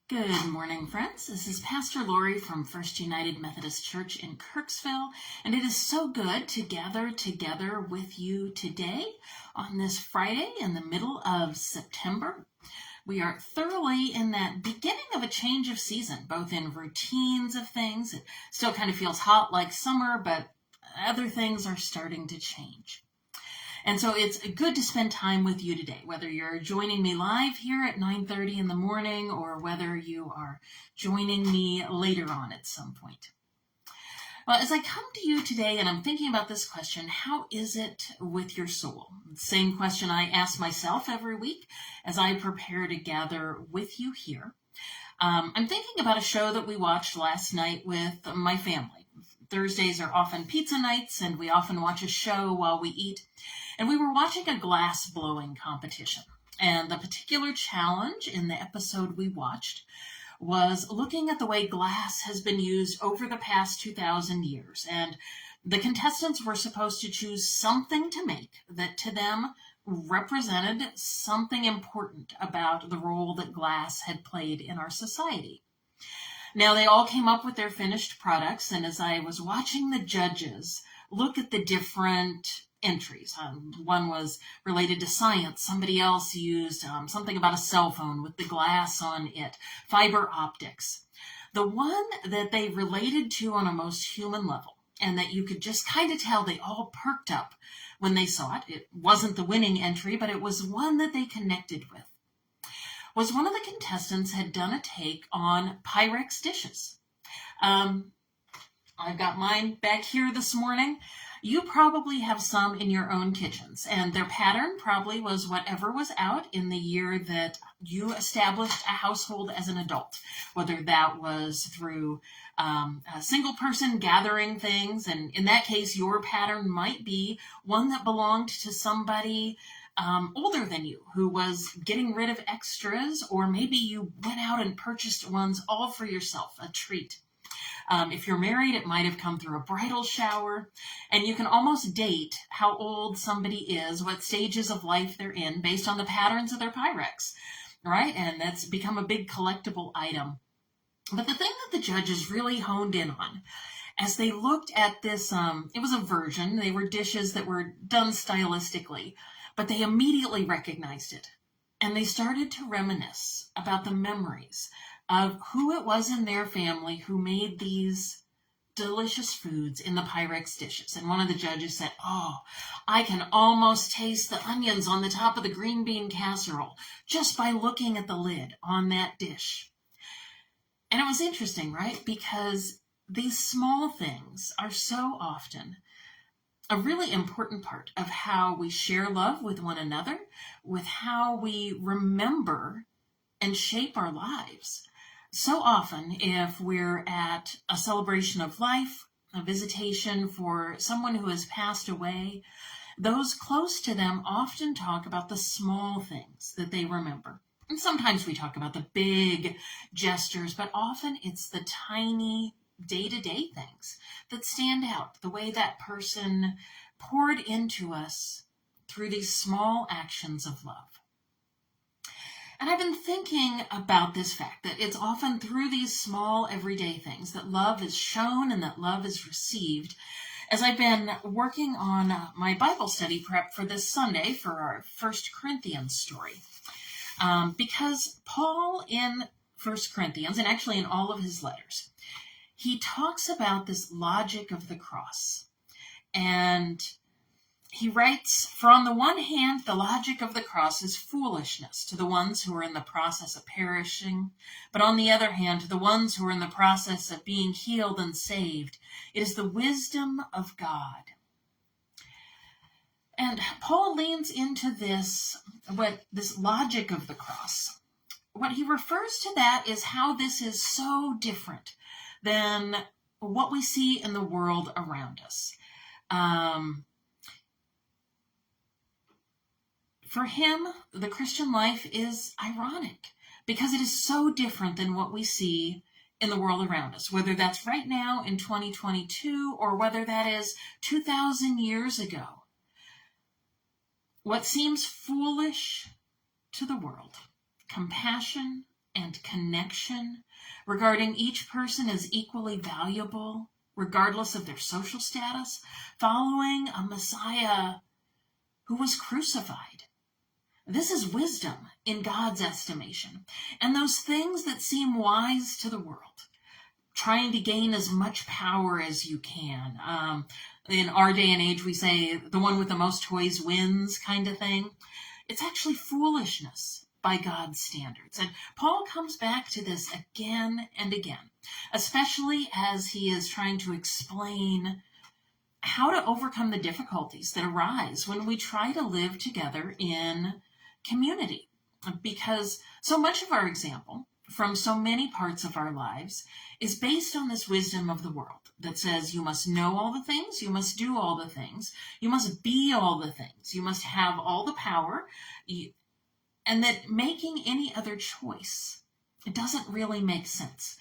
Good morning, friends. This is Pastor Lorri from First United Methodist Church in Kirksville, and it is so good to gather together with you today on this Friday in the middle of September. We are thoroughly in that beginning of a change of season, both in routines of things. It still kind of feels hot like summer, but other things are starting to change. And so it's good to spend time with you today, whether you're joining me live here at 9:30 in the morning or whether you are joining me later on at some point. Well, as I come to you today and I'm thinking about this question, how is it with your soul? Same question I ask myself every week as I prepare to gather with you here. I'm thinking about a show that we watched last night with my family. Thursdays are often pizza nights, and we often watch a show while we eat. And we were watching a glass blowing competition. And the particular challenge in the episode we watched was looking at the way glass has been used over the past 2,000 years. And the contestants were supposed to choose something to make that to them represented something important about the role that glass had played in our society. Now, they all came up with their finished products, and as I was watching the judges look at the different entries, one was related to science, somebody else used something about a cell phone with the glass on it, fiber optics. The one that they related to on a most human level, and that you could just kind of tell they all perked up when they saw it, it wasn't the winning entry, but it was one that they connected with, was one of the contestants had done a take on Pyrex dishes. I've got mine back here this morning. You probably have some in your own kitchens, and their pattern probably was whatever was out in the year that you established a household as an adult, whether that was through a single person gathering things, and in that case, your pattern might be one that belonged to somebody older than you who was getting rid of extras, or maybe you went out and purchased ones all for yourself, a treat. If you're married, it might have come through a bridal shower, and you can almost date how old somebody is, what stages of life they're in, based on the patterns of their Pyrex, right? And that's become a big collectible item. But the thing that the judges really honed in on, as they looked at this, it was a version, they were dishes that were done stylistically, but they immediately recognized it. And they started to reminisce about the memories of who it was in their family who made these delicious foods in the Pyrex dishes. And one of the judges said, "Oh, I can almost taste the onions on the top of the green bean casserole just by looking at the lid on that dish." And it was interesting, right? Because these small things are so often a really important part of how we share love with one another, with how we remember and shape our lives. So often, if we're at a celebration of life, a visitation for someone who has passed away, those close to them often talk about the small things that they remember. And sometimes we talk about the big gestures, but often it's the tiny day-to-day things that stand out, the way that person poured into us through these small actions of love. And I've been thinking about this fact that it's often through these small everyday things that love is shown and that love is received, as I've been working on my Bible study prep for this Sunday for our 1 Corinthians story. Because Paul in 1 Corinthians, and actually in all of his letters, he talks about this logic of the cross. And he writes, "For on the one hand, the logic of the cross is foolishness to the ones who are in the process of perishing. But on the other hand, to the ones who are in the process of being healed and saved, it is the wisdom of God." And Paul leans into this logic of the cross. What he refers to that is how this is so different than what we see in the world around us. For him, the Christian life is ironic because it is so different than what we see in the world around us, whether that's right now in 2022 or whether that is 2,000 years ago. What seems foolish to the world, compassion and connection, regarding each person as equally valuable, regardless of their social status, following a Messiah who was crucified. This is wisdom in God's estimation. And those things that seem wise to the world, trying to gain as much power as you can. In our day and age, we say the one with the most toys wins kind of thing. It's actually foolishness by God's standards. And Paul comes back to this again and again, especially as he is trying to explain how to overcome the difficulties that arise when we try to live together in community. Because so much of our example from so many parts of our lives is based on this wisdom of the world that says you must know all the things, you must do all the things, you must be all the things, you must have all the power, and that making any other choice, it doesn't really make sense.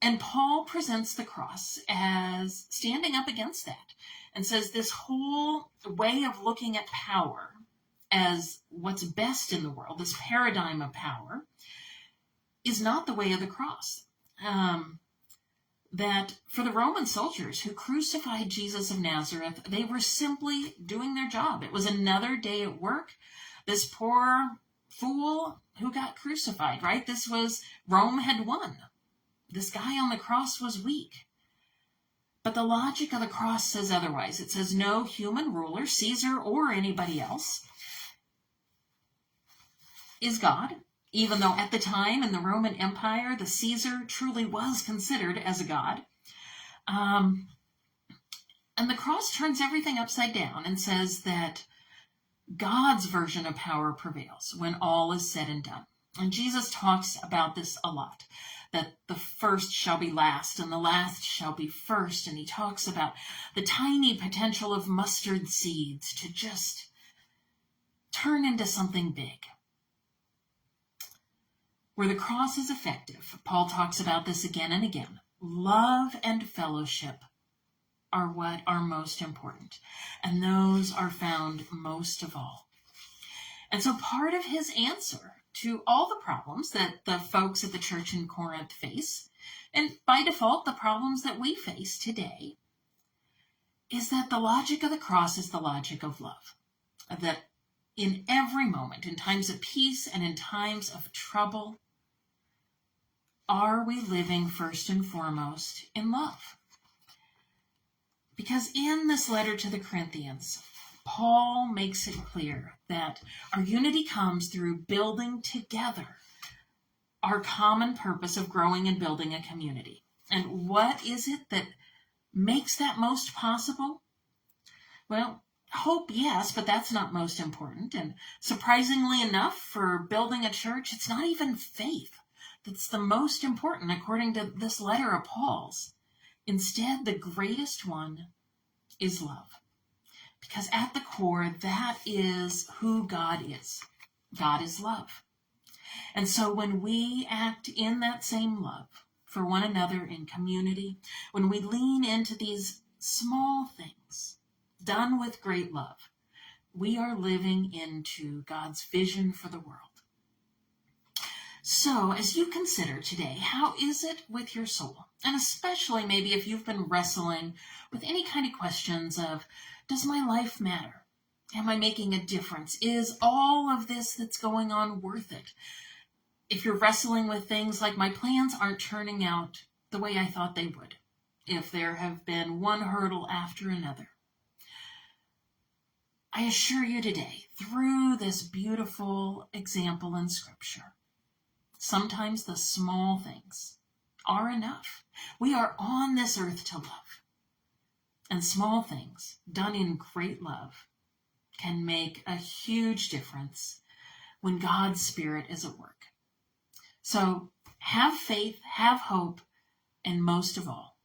And Paul presents the cross as standing up against that and says this whole way of looking at power as what's best in the world, this paradigm of power, is not the way of the cross. That for the Roman soldiers who crucified Jesus of Nazareth, they were simply doing their job. It was another day at work. This poor fool who got crucified, right? This was, Rome had won. This guy on the cross was weak. But the logic of the cross says otherwise. It says no human ruler, Caesar or anybody else, is God. Even though at the time in the Roman Empire, the Caesar truly was considered as a god. And the cross turns everything upside down and says that God's version of power prevails when all is said and done. And Jesus talks about this a lot, that the first shall be last and the last shall be first. And he talks about the tiny potential of mustard seeds to just turn into something big. Where the cross is effective, Paul talks about this again and again. Love and fellowship are what are most important, and those are found most of all. And so part of his answer to all the problems that the folks at the church in Corinth face, and by default the problems that we face today, is that the logic of the cross is the logic of love. That in every moment, in times of peace and in times of trouble, are we living first and foremost in love? Because in this letter to the Corinthians, Paul makes it clear that our unity comes through building together our common purpose of growing and building a community. And what is it that makes that most possible? Well, hope, yes, but that's not most important. And surprisingly enough, for building a church, it's not even faith that's the most important, according to this letter of Paul's. Instead, the greatest one is love. Because at the core, that is who God is. God is love. And so when we act in that same love for one another in community, when we lean into these small things done with great love, we are living into God's vision for the world. So, as you consider today, how is it with your soul? And especially maybe if you've been wrestling with any kind of questions of, does my life matter? Am I making a difference? Is all of this that's going on worth it? If you're wrestling with things like my plans aren't turning out the way I thought they would, if there have been one hurdle after another, I assure you today, through this beautiful example in Scripture, sometimes the small things are enough. We are on this earth to love. And small things done in great love can make a huge difference when God's Spirit is at work. So have faith, have hope, and most of all,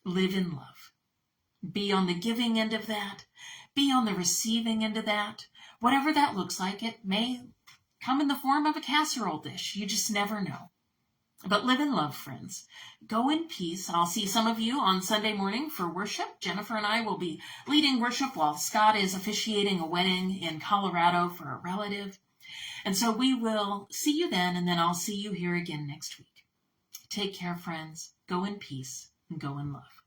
live in love. Be on the giving end of that. Be on the receiving end of that. Whatever that looks like, it may come in the form of a casserole dish. You just never know. But live in love, friends. Go in peace. I'll see some of you on Sunday morning for worship. Jennifer and I will be leading worship while Scott is officiating a wedding in Colorado for a relative. And so we will see you then, and then I'll see you here again next week. Take care, friends. Go in peace and go in love.